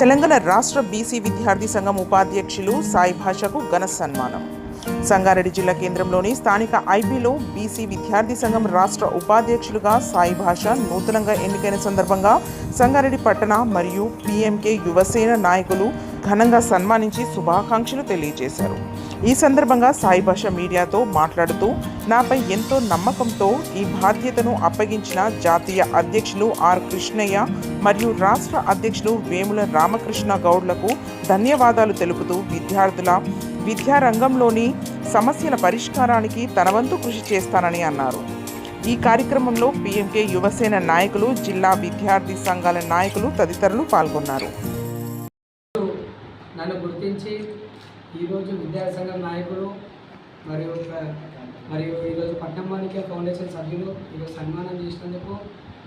తెలంగాణ రాష్ట్ర బీసీ విద్యార్థి సంఘం ఉపాధ్యక్షులు సాయి భాషకు ఘన సన్మానం. సంగారెడ్డి జిల్లా కేంద్రంలోని స్థానిక ఐబీలో బీసీ విద్యార్థి సంఘం రాష్ట్ర ఉపాధ్యక్షులుగా సాయి భాష నూతనంగా ఎన్నికైన సందర్భంగా సంగారెడ్డి పట్టణ మరియు పీఎంకే యువసేన నాయకులు ఘనంగా సన్మానించి శుభాకాంక్షలు తెలియజేశారు. ఈ సందర్భంగా సాయి భాష మీడియాతో మాట్లాడుతూ, నాపై ఎంతో నమ్మకంతో ఈ బాధ్యతను అప్పగించిన జాతీయ అధ్యక్షులు ఆర్ కృష్ణయ్య మరియు రాష్ట్ర అధ్యక్షులు వేముల రామకృష్ణ గౌడ్లకు ధన్యవాదాలు తెలుపుతూ విద్యారంగంలోని సమస్యల పరిష్కారానికి తన వంతు కృషి చేస్తానని అన్నారు. ఈ కార్యక్రమంలో పీఎంకే యువసేన నాయకులు, జిల్లా విద్యార్థి సంఘాల నాయకులు తదితరులు పాల్గొన్నారు. నన్ను గుర్తించి ఈరోజు విద్యార్థి సంఘం నాయకులు మరియు ఈరోజు పట్నం మాణిక్య ఫౌండేషన్ సభ్యులు ఈరోజు సన్మానం చేసినందుకు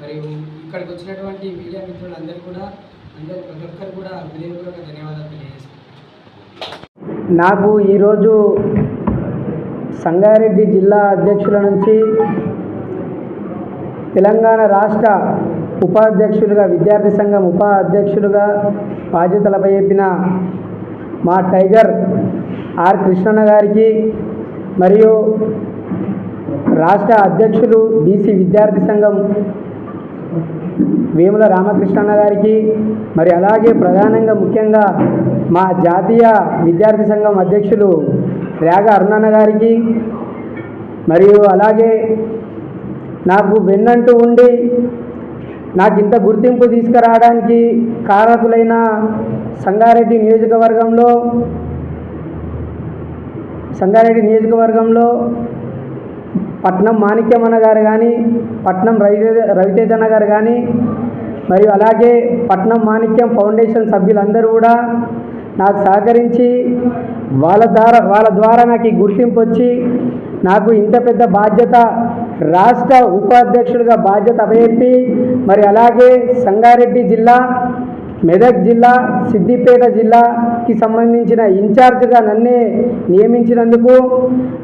మరియు ఇక్కడికి వచ్చినటువంటి మీడియా మిత్రులందరూ కూడా ప్రతి ఒక్కరు కూడా హృదయపూర్వక ధన్యవాదాలు తెలియజేస్తాను. నాకు ఈరోజు సంగారెడ్డి జిల్లా అధ్యక్షుల నుంచి తెలంగాణ రాష్ట్ర ఉపాధ్యక్షులుగా, విద్యార్థి సంఘం ఉపాధ్యక్షులుగా బాధ్యతలపై చెప్పిన మా టైగర్ ఆర్ కృష్ణన్న గారికి మరియు రాష్ట్ర అధ్యక్షులు బీసీ విద్యార్థి సంఘం వేముల రామకృష్ణన్న గారికి, మరి అలాగే ప్రధానంగా ముఖ్యంగా మా జాతీయ విద్యార్థి సంఘం అధ్యక్షులు రేగ అరుణన్న గారికి, మరియు అలాగే నాకు వెన్నంటూ ఉండి నాకు ఇంత గుర్తింపు తీసుకురావడానికి కారకులైన సంగారెడ్డి నియోజకవర్గంలో పట్నం మాణిక్యమన్న గారు కానీ, పట్నం రవితేజ అన్న గారు కానీ, మరియు అలాగే పట్నం మాణిక్యం ఫౌండేషన్ సభ్యులందరూ కూడా నాకు సహకరించి వాళ్ళ ద్వారా నాకు ఈ గుర్తింపు వచ్చి నాకు ఇంత పెద్ద బాధ్యత, రాష్ట్ర ఉపాధ్యక్షుడిగా బాధ్యత అప్పచెప్పి, మరి అలాగే సంగారెడ్డి జిల్లా, మెదక్ జిల్లా, సిద్దిపేట జిల్లాకి సంబంధించిన ఇన్ఛార్జ్గా నన్నే నియమించినందుకు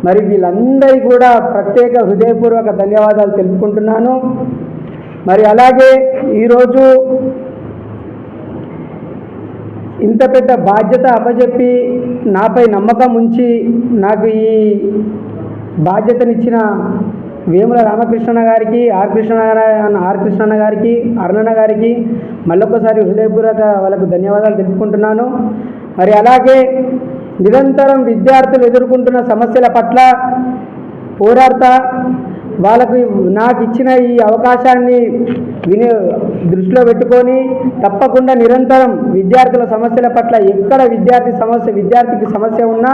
మరి వీళ్ళందరికీ కూడా ప్రత్యేక హృదయపూర్వక ధన్యవాదాలు తెలుపుకుంటున్నాను. మరి అలాగే ఈరోజు ఇంత పెద్ద బాధ్యత అప్పచెప్పి నాపై నమ్మకం ఉంచి నాకు ఈ బాధ్యతనిచ్చిన వేముల రామకృష్ణ గారికి, ఆర్ కృష్ణన్న గారికి, అరుణన్న గారికి మళ్ళొకసారి హృదయపూర్వక వాళ్ళకు ధన్యవాదాలు తెలుపుకుంటున్నాను. మరి అలాగే నిరంతరం విద్యార్థులు ఎదుర్కొంటున్న సమస్యల పట్ల పోరాడుతా వాళ్ళకు నాకు ఇచ్చిన ఈ అవకాశాన్ని దృష్టిలో పెట్టుకొని తప్పకుండా నిరంతరం విద్యార్థుల సమస్యల పట్ల ఎక్కడ విద్యార్థికి సమస్య ఉన్నా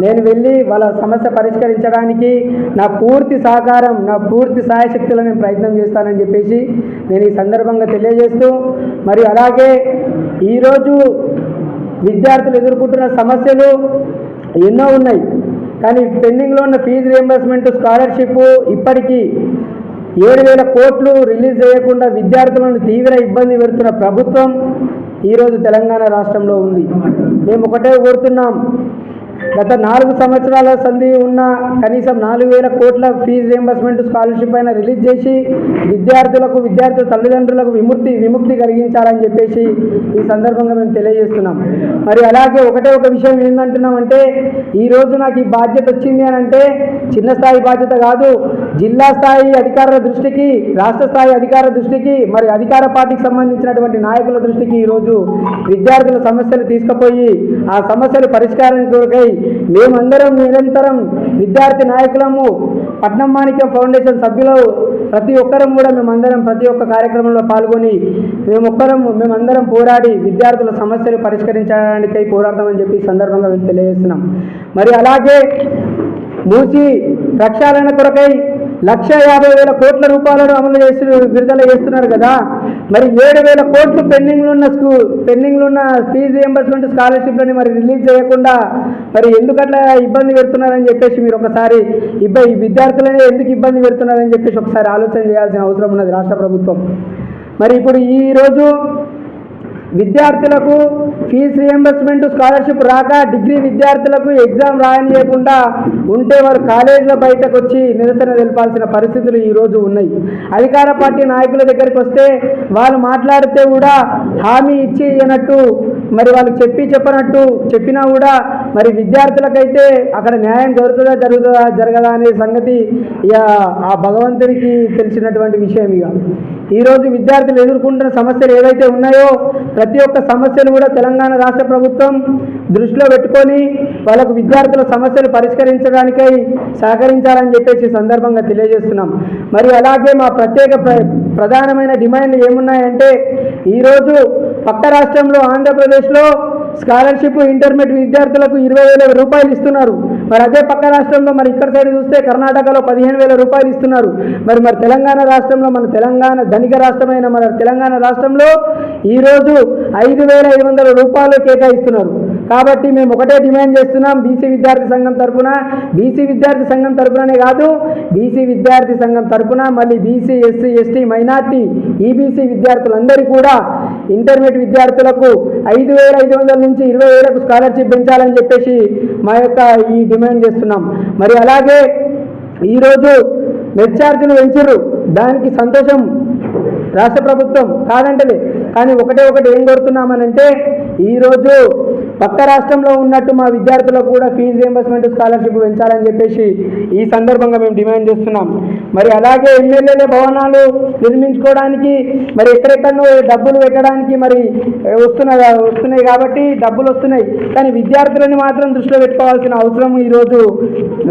నేను వెళ్ళి వాళ్ళ సమస్య పరిష్కరించడానికి నా పూర్తి సహకారం, నా పూర్తి సాయశక్తులను నేను ప్రయత్నం చేస్తానని చెప్పేసి నేను ఈ సందర్భంగా తెలియజేస్తూ, మరి అలాగే ఈరోజు విద్యార్థులు ఎదుర్కొంటున్న సమస్యలు ఎన్నో ఉన్నాయి. కానీ పెండింగ్లో ఉన్న ఫీజు రియంబర్స్మెంట్, స్కాలర్షిప్ ఇప్పటికీ 7,000 కోట్లు రిలీజ్ చేయకుండా విద్యార్థులను తీవ్ర ఇబ్బంది పెడుతున్న ప్రభుత్వం ఈరోజు తెలంగాణ రాష్ట్రంలో ఉంది. మేము ఒకటే కోరుతున్నాం, గత 4 సంవత్సరాల సంధి ఉన్న కనీసం 4,000 కోట్ల ఫీజు రియంబర్స్మెంట్, స్కాలర్షిప్ అయినా రిలీజ్ చేసి విద్యార్థుల తల్లిదండ్రులకు విముక్తి కలిగించాలని చెప్పేసి ఈ సందర్భంగా మేము తెలియజేస్తున్నాం. మరి అలాగే ఒక విషయం ఏంటంటున్నామంటే, ఈరోజు నాకు ఈ బాధ్యత వచ్చింది అని అంటే చిన్న స్థాయి బాధ్యత కాదు, జిల్లా స్థాయి అధికారుల దృష్టికి, రాష్ట్ర స్థాయి అధికారుల దృష్టికి, మరి అధికార పార్టీకి సంబంధించినటువంటి నాయకుల దృష్టికి ఈరోజు విద్యార్థుల సమస్యలు తీసుకుపోయి ఆ సమస్యలు పరిష్కారం కొరకై మేమందరం నిరంతరం విద్యార్థి నాయకులము, పట్నం మాణిక్యం ఫౌండేషన్ సభ్యులు ప్రతి ఒక్కరం కూడా మేమందరం ప్రతి ఒక్క కార్యక్రమంలో పాల్గొని మేమందరం పోరాడి విద్యార్థుల సమస్యలు పరిష్కరించడానికై పోరాడతామని చెప్పి సందర్భంగా మేము తెలియజేస్తున్నాం. మరి అలాగే మూసి ప్రక్షాళన కొరకై 1,50,000 కోట్ల రూపాయలను విడుదల చేస్తున్నారు కదా. మరి 7,000 కోట్లు పెండింగ్లో ఉన్న ఫీజు రియంబర్స్మెంట్, స్కాలర్షిప్లని మరి రిలీజ్ చేయకుండా మరి ఎందుకట్లా ఇబ్బంది పెడుతున్నారని చెప్పేసి మీరు ఒకసారి ఈ విద్యార్థులనే ఎందుకు ఇబ్బంది పెడుతున్నారని చెప్పేసి ఒకసారి ఆలోచన చేయాల్సిన అవసరం ఉన్నది రాష్ట్ర ప్రభుత్వం. మరి ఇప్పుడు ఈరోజు విద్యార్థులకు ఫీజు రియంబర్స్మెంట్ స్కాలర్షిప్ రాక డిగ్రీ విద్యార్థులకు ఎగ్జామ్ రాయనీయకుండా ఉంటే వారు కాలేజీల బయటకు వచ్చి నిరసన తెలపాల్సిన పరిస్థితులు ఈరోజు ఉన్నాయి. అధికార పార్టీ నాయకుల దగ్గరికి వస్తే వాళ్ళు మాట్లాడితే కూడా హామీ ఇచ్చి ఇవ్వనట్టు, మరి వాళ్ళు చెప్పనట్టు చెప్పినా కూడా మరి విద్యార్థులకైతే అక్కడ న్యాయం జరగదా అనే సంగతి ఇక ఆ భగవంతుడికి తెలిసినటువంటి విషయం. ఇక ఈరోజు విద్యార్థులు ఎదుర్కొంటున్న సమస్యలు ఏవైతే ఉన్నాయో ప్రతి ఒక్క సమస్యను కూడా తెలంగాణ రాష్ట్ర ప్రభుత్వం దృష్టిలో పెట్టుకొని వాళ్ళకు విద్యార్థుల సమస్యలు పరిష్కరించడానికై సహకరించాలని చెప్పేసి సందర్భంగా తెలియజేస్తున్నాం. మరి అలాగే మా ప్రధానమైన డిమాండ్లు ఏమున్నాయంటే, ఈరోజు పక్క రాష్ట్రంలో ఆంధ్రప్రదేశ్లో స్కాలర్షిప్ ఇంటర్మీడియట్ విద్యార్థులకు 20,000 రూపాయలు ఇస్తున్నారు. మరి అదే పక్క రాష్ట్రంలో మరి ఇక్కడ సైడ్ చూస్తే కర్ణాటకలో 15,000 రూపాయలు ఇస్తున్నారు. మరి తెలంగాణ రాష్ట్రంలో మన తెలంగాణ ధనిక రాష్ట్రమైన మన తెలంగాణ రాష్ట్రంలో ఈరోజు 5,500 రూపాయలు కేటాయిస్తున్నారు. కాబట్టి మేము ఒకటే డిమాండ్ చేస్తున్నాం, బీసీ విద్యార్థి సంఘం తరఫుననే కాదు, బీసీ విద్యార్థి సంఘం తరఫున మళ్ళీ BC, SC, ST, minority, EBC విద్యార్థులందరికీ కూడా ఇంటర్మీడియట్ విద్యార్థులకు 5,500 నుంచి 20,000కు స్కాలర్షిప్ పెంచాలని చెప్పేసి మా యొక్క ఈ డిమాండ్ చేస్తున్నాం. మరి అలాగే ఈరోజు మెస్ ఛార్జీలు పెంచారు, దానికి సంతోషం రాష్ట్ర ప్రభుత్వం కాదంటది. కానీ ఒకటి ఏం కోరుతున్నామనంటే, ఈరోజు పక్క రాష్ట్రంలో ఉన్నట్టు మా విద్యార్థులకు కూడా ఫీజు రియంబర్స్మెంట్ స్కాలర్షిప్ పెంచాలని చెప్పేసి ఈ సందర్భంగా మేము డిమాండ్ చేస్తున్నాం. మరి అలాగే ఎమ్మెల్యేల భవనాలు నిర్మించుకోవడానికి మరి ఎక్కడెక్కడో డబ్బులు పెట్టడానికి మరి వస్తున్నాయి కాబట్టి డబ్బులు వస్తున్నాయి, కానీ విద్యార్థులని మాత్రం దృష్టిలో పెట్టుకోవాల్సిన అవసరం ఈరోజు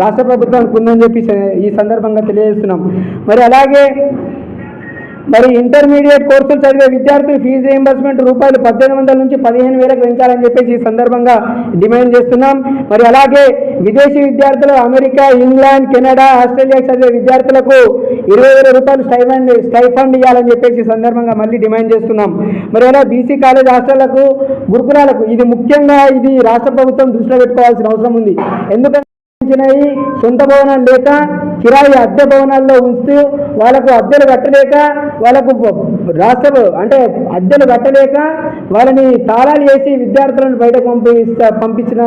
రాష్ట్ర ప్రభుత్వానికి ఉందని చెప్పి ఈ సందర్భంగా తెలియజేస్తున్నాం. మరి అలాగే ఇంటర్మీడియట్ కోర్సులు చదివే విద్యార్థులు ఫీజు రియంబర్స్మెంట్ రూపాయలు 1,800 నుంచి 15,000కు పెంచాలని చెప్పేసి ఈ సందర్భంగా డిమాండ్ చేస్తున్నాం. మరి అలాగే విదేశీ విద్యార్థులు అమెరికా, ఇంగ్లాండ్, కెనడా, ఆస్ట్రేలియాకి చదివే విద్యార్థులకు 20,000 రూపాయలు స్టైఫండ్ ఇవ్వాలని చెప్పేసి ఈ సందర్భంగా మళ్ళీ డిమాండ్ చేస్తున్నాం. మరి అలా బీసీ కాలేజ్ హాస్టళ్లకు, గురుకులాలకు ఇది ముఖ్యంగా ఇది రాష్ట్ర ప్రభుత్వం దృష్టిలో పెట్టుకోవాల్సిన అవసరం ఉంది. ఎందుకంటే సొంత భవనాలు లేక కిరాయి అద్దె భవనాల్లో ఉంచుతూ వాళ్ళకు అద్దెలు కట్టలేక అద్దెలు కట్టలేక వాళ్ళని తాళాలు వేసి విద్యార్థులను బయటకు పంపించిన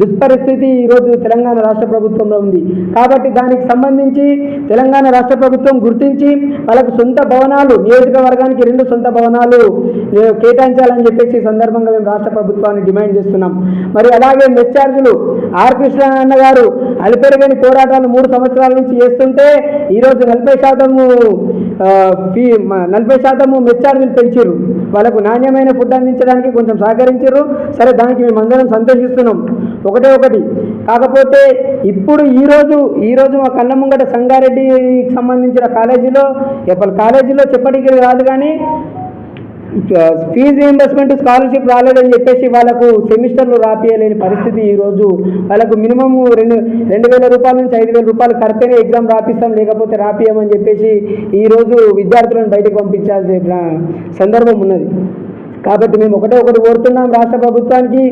దుష్పరిస్థితి ఈరోజు తెలంగాణ రాష్ట్ర ప్రభుత్వంలో ఉంది. కాబట్టి దానికి సంబంధించి తెలంగాణ రాష్ట్ర ప్రభుత్వం గుర్తించి వాళ్ళకు సొంత భవనాలు, నియోజకవర్గానికి 2 సొంత భవనాలు కేటాయించాలని చెప్పేసి ఈ సందర్భంగా మేము రాష్ట్ర ప్రభుత్వాన్ని డిమాండ్ చేస్తున్నాం. మరి అలాగే మెస్ ఛార్జీలు ఆర్ కృష్ణ అన్న గారు అలిపెరగని పోరాటాలు 3 సంవత్సరాల నుంచి చేస్తుంటే ఈరోజు 40% మెస్ ఛార్జీలు పెంచారు. వాళ్ళకు నాణ్యమైన ఫుడ్ అందించడానికి కొంచెం సహకరించారు, సరే దానికి మేమందరం సంతోషిస్తున్నాం. ఒకటి కాకపోతే ఇప్పుడు ఈరోజు మా కళ్ళ ముంగట సంగారెడ్డికి సంబంధించిన కాలేజీలో చెప్పడానికి రాదు, కానీ ఫీజు రీయింబర్స్మెంట్ స్కాలర్షిప్ రాలేదని చెప్పేసి వాళ్ళకు సెమిస్టర్లు రాపియలేని పరిస్థితి. ఈరోజు వాళ్ళకు మినిమం 2,000 రూపాయల నుంచి 5,000 రూపాయలు కడితేనే ఎగ్జామ్ రాపిస్తాం, లేకపోతే రాపియమని చెప్పేసి ఈరోజు విద్యార్థులను బయటకు పంపించాల్సిన సందర్భం ఉన్నది. కాబట్టి మేము ఒకటి కోరుతున్నాం రాష్ట్ర ప్రభుత్వానికి,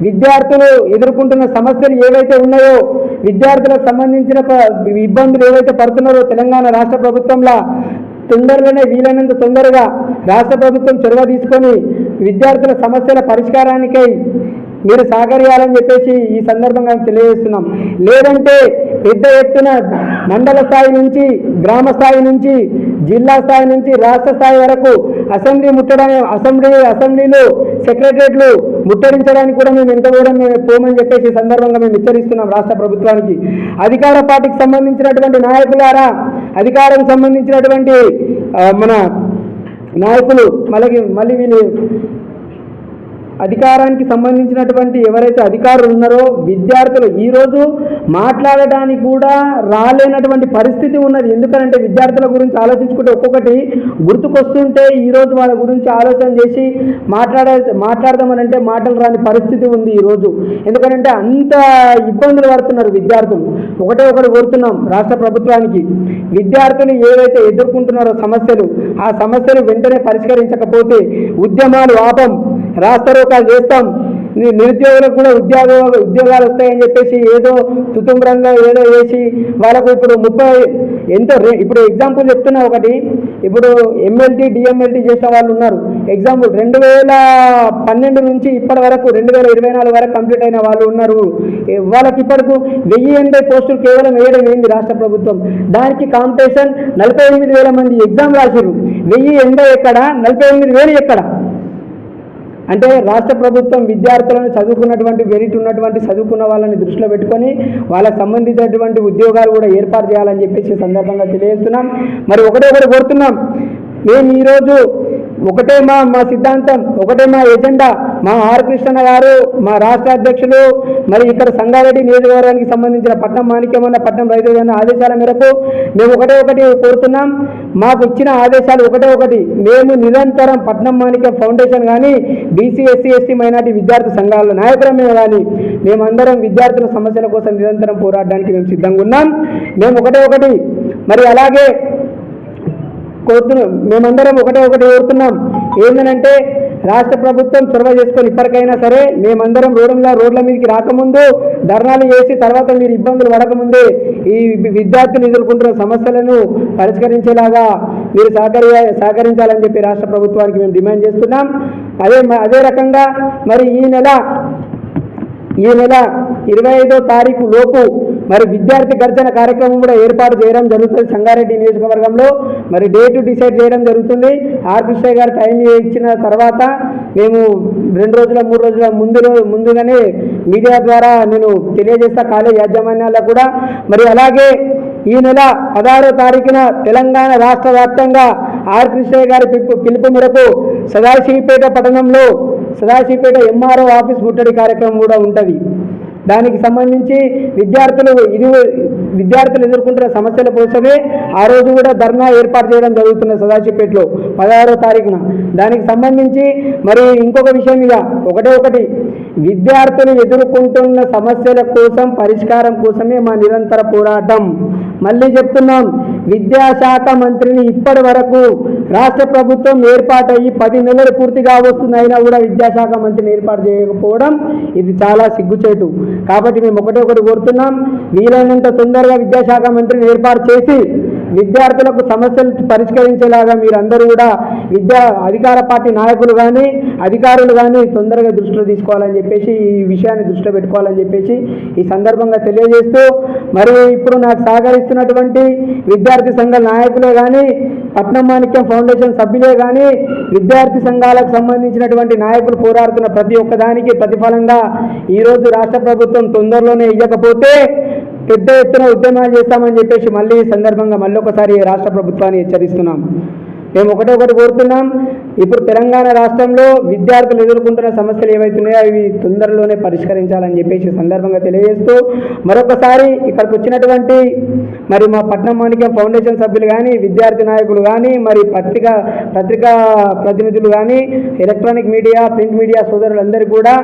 విద్యార్థులు ఎదుర్కొంటున్న సమస్యలు ఏవైతే ఉన్నాయో, విద్యార్థులకు సంబంధించిన ఇబ్బందులు ఏవైతే పడుతున్నారో తెలంగాణ రాష్ట్ర ప్రభుత్వంలో తొందరలోనే వీలైనంత తొందరగా రాష్ట్ర ప్రభుత్వం చొరవ తీసుకొని విద్యార్థుల సమస్యల పరిష్కారానికై మీరు సహకరించాలని చెప్పేసి ఈ సందర్భంగా తెలియజేస్తున్నాం. లేదంటే పెద్ద ఎత్తున మండల స్థాయి నుంచి, గ్రామ స్థాయి నుంచి, జిల్లా స్థాయి నుంచి రాష్ట్ర స్థాయి వరకు అసెంబ్లీలు, సెక్రటరియట్లు ముట్టడించడానికి కూడా మేము ఎంత కూడా పోమని చెప్పేసి సందర్భంగా మేము హెచ్చరిస్తున్నాం రాష్ట్ర ప్రభుత్వానికి. అధికార పార్టీకి సంబంధించినటువంటి నాయకులారా, అధికారం సంబంధించినటువంటి మన నాయకులు మళ్ళీ వీళ్ళు అధికారానికి సంబంధించినటువంటి ఎవరైతే అధికారులు ఉన్నారో విద్యార్థులు ఈరోజు మాట్లాడడానికి కూడా రాలేనటువంటి పరిస్థితి ఉన్నది. ఎందుకంటే విద్యార్థుల గురించి ఆలోచించుకుంటే ఒక్కొక్కటి గుర్తుకొస్తుంటే ఈరోజు వాళ్ళ గురించి ఆలోచన చేసి మాట్లాడదామనంటే మాటలు రాని పరిస్థితి ఉంది ఈరోజు. ఎందుకంటే అంత ఇబ్బందులు పడుతున్నారు విద్యార్థులు. ఒకటి కోరుతున్నాం రాష్ట్ర ప్రభుత్వానికి, విద్యార్థులు ఏవైతే ఎదుర్కొంటున్నారో సమస్యలు, ఆ సమస్యలు వెంటనే పరిష్కరించకపోతే ఉద్యమాలు ఆపం, రాస్తారోకాలు చేస్తాం, నిరుద్యోగులకు కూడా ఉద్యోగాలు వస్తాయని చెప్పేసి ఏదో తుతుంబ్రంగా ఏదో వేసి వాళ్ళకు ఇప్పుడు ఇప్పుడు ఎగ్జాంపుల్ చెప్తున్నా ఒకటి, ఇప్పుడు ఎంఎల్టీ డిఎంఎల్టీ చేసిన వాళ్ళు ఉన్నారు. ఎగ్జాంపుల్ 2012 నుంచి ఇప్పటి వరకు 2024 వరకు కంప్లీట్ అయిన వాళ్ళు ఉన్నారు. వాళ్ళకి ఇప్పటికు 1080 పోస్టులు కేవలం వేయడం ఏంది రాష్ట్ర ప్రభుత్వం. దానికి కాంపిటీషన్ 48,000 మంది ఎగ్జామ్ రాశారు. 1080 ఎక్కడ, 48,000 ఎక్కడ? అంటే రాష్ట్ర ప్రభుత్వం విద్యార్థులను చదువుకున్నటువంటి మెరిట్ ఉన్నటువంటి చదువుకున్న వాళ్ళని దృష్టిలో పెట్టుకొని వాళ్ళకి సంబంధించినటువంటి ఉద్యోగాలు కూడా ఏర్పాటు చేయాలని చెప్పేసి సందర్భంగా తెలియజేస్తున్నాం. మరి ఒకటి కోరుతున్నాం, మేము ఈరోజు ఒకటే మా సిద్ధాంతం, ఒకటే మా ఎజెండా. మా ఆర్ కృష్ణ గారు, మా రాష్ట్ర అధ్యక్షులు, మరి ఇక్కడ సంగారెడ్డి నియోజకవర్గానికి సంబంధించిన పట్నం మాణిక్యమన్న, పట్నం రైతులన్న ఆదేశాల మేరకు మేము ఒకటి కోరుతున్నాం. మాకు ఇచ్చిన ఆదేశాలు ఒకటి, మేము నిరంతరం పట్నం మాణిక్యం ఫౌండేషన్ కానీ బీసీ ఎస్సీ ఎస్టీ మైనార్టీ విద్యార్థి సంఘాల నాయకులమే కానీ మేమందరం విద్యార్థుల సమస్యల కోసం నిరంతరం పోరాడడానికి మేము సిద్ధంగా ఉన్నాం. మేము ఒకటి మరి అలాగే మేమందరం ఒకటి కోరుతున్నాం. ఏంటంటే రాష్ట్ర ప్రభుత్వం చొరవ చేసుకొని ఇప్పటికైనా సరే మేమందరం రోడ్ల మీదకి రాకముందు, ధర్నాలు చేసి తర్వాత మీరు ఇబ్బందులు పడకముందే ఈ విద్యార్థులు ఎదుర్కొంటున్న సమస్యలను పరిష్కరించేలాగా మీరు సహకరించాలని చెప్పి రాష్ట్ర ప్రభుత్వానికి మేము డిమాండ్ చేస్తున్నాం. అదే రకంగా మరి ఈ నెల 25వ తారీఖు లోపు మరి విద్యార్థి గర్జన కార్యక్రమం కూడా ఏర్పాటు చేయడం జరుగుతుంది సంగారెడ్డి నియోజకవర్గంలో. మరి డేటు డిసైడ్ చేయడం జరుగుతుంది. ఆర్ కృష్ణ గారు టైం ఇచ్చిన తర్వాత మేము 2 రోజుల 3 రోజుల ముందుగానే మీడియా ద్వారా నేను తెలియజేస్తా కాలేజ్ యాజమాన్యాలకు కూడా. మరి అలాగే ఈ నెల 16వ తారీఖున తెలంగాణ రాష్ట్ర వ్యాప్తంగా ఆర్ కృష్ణ గారి పిలుపు మేరకు సదాశివపేట పట్టణంలో సదాశివపేట ఎంఆర్ఓ ఆఫీస్ ముట్టడి కార్యక్రమం కూడా ఉంటుంది. దానికి సంబంధించి విద్యార్థులు ఎదుర్కొంటున్న సమస్యల కోసమే ఆ రోజు కూడా ధర్నా ఏర్పాటు చేయడం జరుగుతుంది సదాశివపేటలో 16వ తారీఖున. దానికి సంబంధించి మరి ఇంకొక విషయం ఇక ఒకటి విద్యార్థులు ఎదుర్కొంటున్న సమస్యల కోసం పరిష్కారం కోసమే మా నిరంతర పోరాటం. మళ్ళీ చెప్తున్నాం, విద్యాశాఖ మంత్రిని ఇప్పటి వరకు రాష్ట్ర ప్రభుత్వం ఏర్పాటయ్యి 10 నెలలు పూర్తిగా వస్తుందైనా కూడా విద్యాశాఖ మంత్రిని ఏర్పాటు చేయకపోవడం ఇది చాలా సిగ్గుచేటు. కాబట్టి మేము ఒకటి కోరుతున్నాం, వీలైనంత తొందరగా విద్యాశాఖ మంత్రిని ఏర్పాటు చేసి విద్యార్థులకు సమస్యలు పరిష్కరించేలాగా మీరందరూ కూడా అధికార పార్టీ నాయకులు కానీ అధికారులు కానీ తొందరగా దృష్టిలో తీసుకోవాలని చెప్పేసి, ఈ విషయాన్ని దృష్టిలో పెట్టుకోవాలని చెప్పేసి ఈ సందర్భంగా తెలియజేస్తూ, మరి ఇప్పుడు నాకు సహకరిస్తున్నటువంటి విద్యార్థి సంఘాల నాయకులే కానీ పట్నం మాణిక్యం ఫౌండేషన్ సభ్యులే కానీ విద్యార్థి సంఘాలకు సంబంధించినటువంటి నాయకులు పోరాడుతున్న ప్రతి ఒక్కదానికి ప్రతిఫలంగా ఈరోజు రాష్ట్ర ప్రభుత్వం తొందరలోనే ఇవ్వకపోతే పెద్ద ఎత్తున ఉద్యమాలు చేస్తామని చెప్పేసి మళ్ళీ ఈ సందర్భంగా ఒకసారి రాష్ట్ర ప్రభుత్వాన్ని హెచ్చరిస్తున్నాం. మేము ఒకటి కోరుతున్నాం, ఇప్పుడు తెలంగాణ రాష్ట్రంలో విద్యార్థులు ఎదుర్కొంటున్న సమస్యలు ఏవైతున్నాయో అవి తొందరలోనే పరిష్కరించాలని చెప్పేసి సందర్భంగా తెలియజేస్తూ, మరొకసారి ఇక్కడికి వచ్చినటువంటి మరి మా పట్నం మాణిక్యం ఫౌండేషన్ సభ్యులు కానీ విద్యార్థి నాయకులు కానీ మరి పత్రికా ప్రతినిధులు కానీ ఎలక్ట్రానిక్ మీడియా ప్రింట్ మీడియా సోదరులందరూ కూడా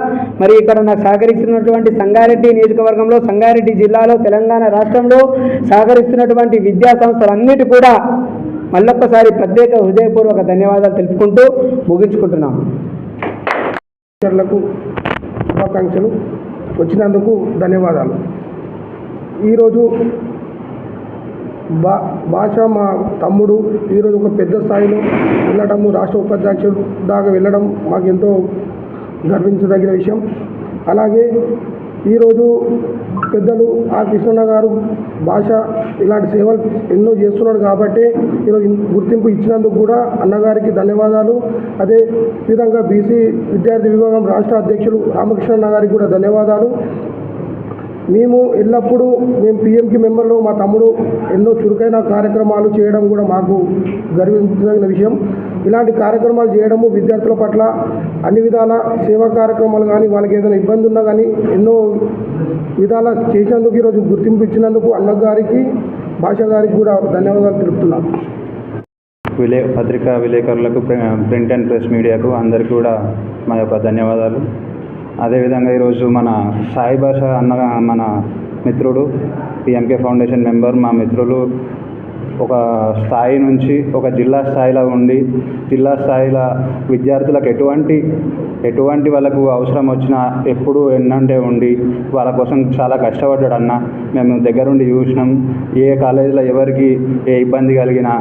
మరి ఇక్కడ నాకు సహకరిస్తున్నటువంటి సంగారెడ్డి నియోజకవర్గంలో సంగారెడ్డి జిల్లాలో తెలంగాణ రాష్ట్రంలో సహకరిస్తున్నటువంటి విద్యా సంస్థలన్నిటి కూడా మళ్ళొక్కసారి ప్రత్యేక హృదయపూర్వక ధన్యవాదాలు తెలుపుకుంటూ ముగించుకుంటున్నాం. శుభాకాంక్షలు, వచ్చినందుకు ధన్యవాదాలు. ఈరోజు భాష మా తమ్ముడు ఈరోజు ఒక పెద్ద స్థాయిలో వెళ్ళడము, రాష్ట్ర ఉపాధ్యక్షుడు దాకా వెళ్ళడం మాకు ఎంతో గర్వించదగిన విషయం. అలాగే ఈరోజు పెద్దలు ఆర్ కృష్ణ గారు భాష ఇలాంటి సేవలు ఎన్నో చేస్తున్నాడు కాబట్టి ఈరోజు గుర్తింపు ఇచ్చినందుకు కూడా అన్నగారికి ధన్యవాదాలు. అదే విధంగా బీసీ విద్యార్థి విభాగం రాష్ట్ర అధ్యక్షులు రామకృష్ణ గారికి కూడా ధన్యవాదాలు. మేము ఎల్లప్పుడూ పిఎంకి మెంబర్లు మా తమ్ముడు ఎన్నో చురుకైన కార్యక్రమాలు చేయడం కూడా మాకు గర్వించదగిన విషయం. ఇలాంటి కార్యక్రమాలు చేయడము విద్యార్థుల పట్ల అన్ని విధాల సేవా కార్యక్రమాలు కానీ వాళ్ళకి ఏదైనా ఇబ్బంది ఉన్నా కానీ ఎన్నో విధాల చేసినందుకు ఈరోజు గుర్తింపు ఇచ్చినందుకు అన్నగారికి భాష గారికి కూడా ధన్యవాదాలు తెలుపుతున్నాను. పత్రికా విలేకరులకు ప్రింట్ అండ్ ప్రెస్ మీడియాకు అందరికీ కూడా మా యొక్క ధన్యవాదాలు. అదేవిధంగా ఈరోజు మన సాయి భాష అన్న మన మిత్రుడు పిఎంకే ఫౌండేషన్ మెంబర్ మా మిత్రులు ఒక స్థాయి నుంచి ఒక జిల్లా స్థాయిలో ఉండి జిల్లా స్థాయిలో విద్యార్థులకు ఎటువంటి వాళ్ళకు అవసరం వచ్చినా ఎప్పుడూ ఎన్నంటే ఉండి వాళ్ళ కోసం చాలా కష్టపడ్డాడు అన్న. మేము దగ్గరుండి చూసినాం. ఏ కాలేజీలో ఎవరికి ఏ ఇబ్బంది కలిగినా,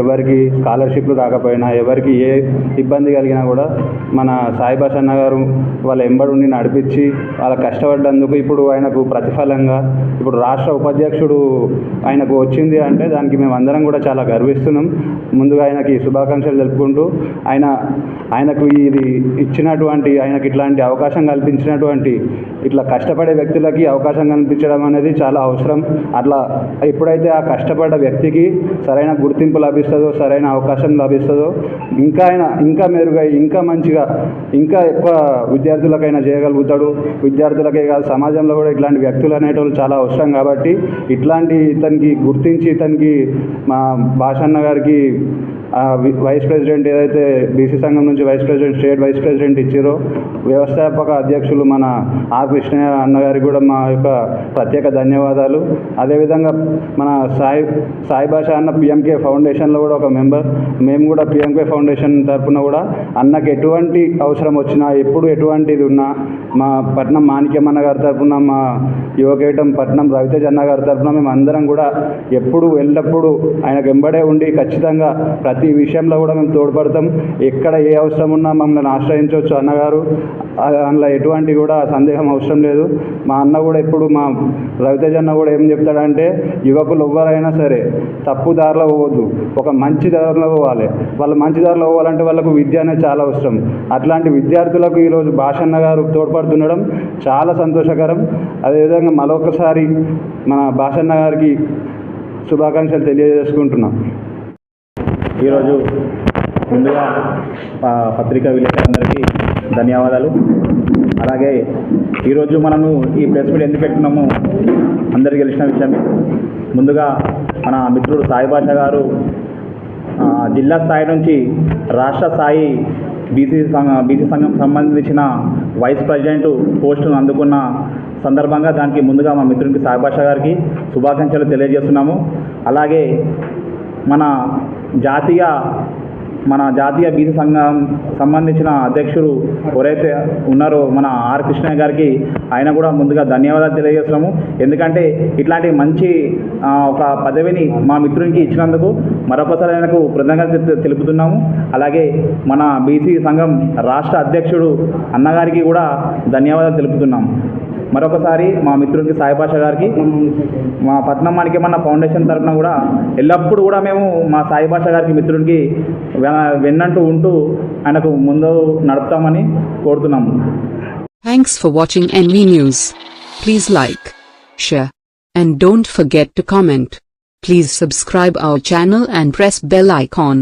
ఎవరికి స్కాలర్షిప్లు రాకపోయినా, ఎవరికి ఏ ఇబ్బంది కలిగినా కూడా మన సాయి భాష అన్న గారు వాళ్ళ ఎంబడి నడిపించి వాళ్ళ కష్టపడ్డందుకు ఇప్పుడు ఆయనకు ప్రతిఫలంగా ఇప్పుడు రాష్ట్ర ఉపాధ్యక్షుడు ఆయనకు వచ్చింది అంటే దానికి మేము అందరం కూడా చాలా గర్విస్తున్నాం. ముందుగా ఆయనకి శుభాకాంక్షలు తెలుపుకుంటూ ఆయనకు ఇది ఇచ్చినటువంటి ఆయనకి ఇట్లాంటి అవకాశం కల్పించినటువంటి ఇట్లా కష్టపడే వ్యక్తులకి అవకాశం కల్పించడం అనేది చాలా అవసరం. అట్లా ఎప్పుడైతే ఆ కష్టపడ్డ వ్యక్తికి సరైన గుర్తింపు లభిస్తుందో, సరైన అవకాశం లభిస్తుందో ఇంకా మెరుగై ఇంకా మంచిగా ఇంకా ఎక్కువ విద్యార్థులకైనా చేయగలుగుతాడు. విద్యార్థులకే కాదు సమాజంలో కూడా ఇట్లాంటి వ్యక్తులు అనేటోళ్ళు చాలా అవసరం. కాబట్టి ఇతనికి గుర్తించి ఇతనికి మా భాషన్న గారికి వైస్ ప్రెసిడెంట్ ఏదైతే బీసీ సంఘం నుంచి స్టేట్ వైస్ ప్రెసిడెంట్ ఇచ్చారో వ్యవస్థాపక అధ్యక్షులు మన ఆర్ కృష్ణయ్య అన్నగారికి కూడా మా యొక్క ప్రత్యేక ధన్యవాదాలు. అదేవిధంగా మన సాయి భాష అన్న పిఎంకే ఫౌండేషన్లో కూడా ఒక మెంబర్. మేము కూడా పిఎంకే ఫౌండేషన్ తరఫున కూడా అన్నకి ఎటువంటి అవసరం వచ్చినా ఎప్పుడు ఎటువంటిది ఉన్నా మా పట్నం మాణిక్యం అన్న గారి తరఫున, మా యువకేటం పట్నం రవితేజ్ అన్న గారి తరఫున మేము అందరం కూడా ఎప్పుడు ఎల్లప్పుడూ ఆయనకు వెంబడే ఉండి ఖచ్చితంగా ప్రతి విషయంలో కూడా మేము తోడ్పడతాం. ఎక్కడ ఏ అవసరం ఉన్నా మమ్మల్ని ఆశ్రయించవచ్చు అన్నగారు. అందులో ఎటువంటి కూడా సందేహం అవసరం లేదు. మా అన్న కూడా ఎప్పుడు మా రవితేజ్ అన్న కూడా ఏం చెప్తాడంటే యువకులు ఎవరైనా సరే తప్పు దారిలో పోవద్దు, ఒక మంచి దారిలో పోవాలి. వాళ్ళు మంచి దారిలో పోవాలంటే వాళ్ళకు విద్య అనేది చాలా అవసరం. అట్లాంటి విద్యార్థులకు ఈరోజు భాషన్న గారు తోడ్పడుతుండడం చాలా సంతోషకరం. అదేవిధంగా మరొకసారి మన భాషన్న గారికి శుభాకాంక్షలు తెలియజేసుకుంటున్నాం. ఈరోజు ముందుగా పత్రికా విలేకరులందరికీ ధన్యవాదాలు. అలాగే ఈరోజు మనము ఈ ప్రెస్ మీట్ ఎందుకు పెట్టుకున్నాము అందరికీ తెలిసిన విషయమే. ముందుగా మన మిత్రుడు సాయి భాష గారు జిల్లా స్థాయి నుంచి రాష్ట్ర స్థాయి బీసీ సంఘం సంబంధించిన వైస్ ప్రెసిడెంట్ పోస్టును అందుకున్న సందర్భంగా దానికి ముందుగా మా మిత్రునికి సాయి భాష గారికి శుభాకాంక్షలు తెలియజేస్తున్నాము. అలాగే మన జాతీయ బీసీ సంఘం సంబంధించిన అధ్యక్షుడు ఎవరైతే ఉన్నారో మన ఆర్ కృష్ణయ్య గారికి ఆయన కూడా ముందుగా ధన్యవాదాలు తెలియజేస్తున్నాము. ఎందుకంటే ఇట్లాంటి మంచి ఒక పదవిని మా మిత్రునికి ఇచ్చినందుకు మరొకసారి ఆయనకు కృతజ్ఞతలు తెలుపుతున్నాము. అలాగే మన బీసీ సంఘం రాష్ట్ర అధ్యక్షుడు అన్నగారికి కూడా ధన్యవాదాలు తెలుపుతున్నాము. మరొకసారి మా మిత్రునికి సాయి భాష గారికి మా పట్నం మాణిక్యమన్న ఫౌండేషన్ తరఫున కూడా ఎల్లప్పుడూ కూడా మేము మా సాయి భాష గారికి మిత్రునికి వెన్నంటూ ఉంటూ ఆయనకు ముందు నడుపుతామని కోరుతున్నాము. Thanks for watching NV News. Please like, share, and don't forget to comment. Please subscribe our channel and press bell icon.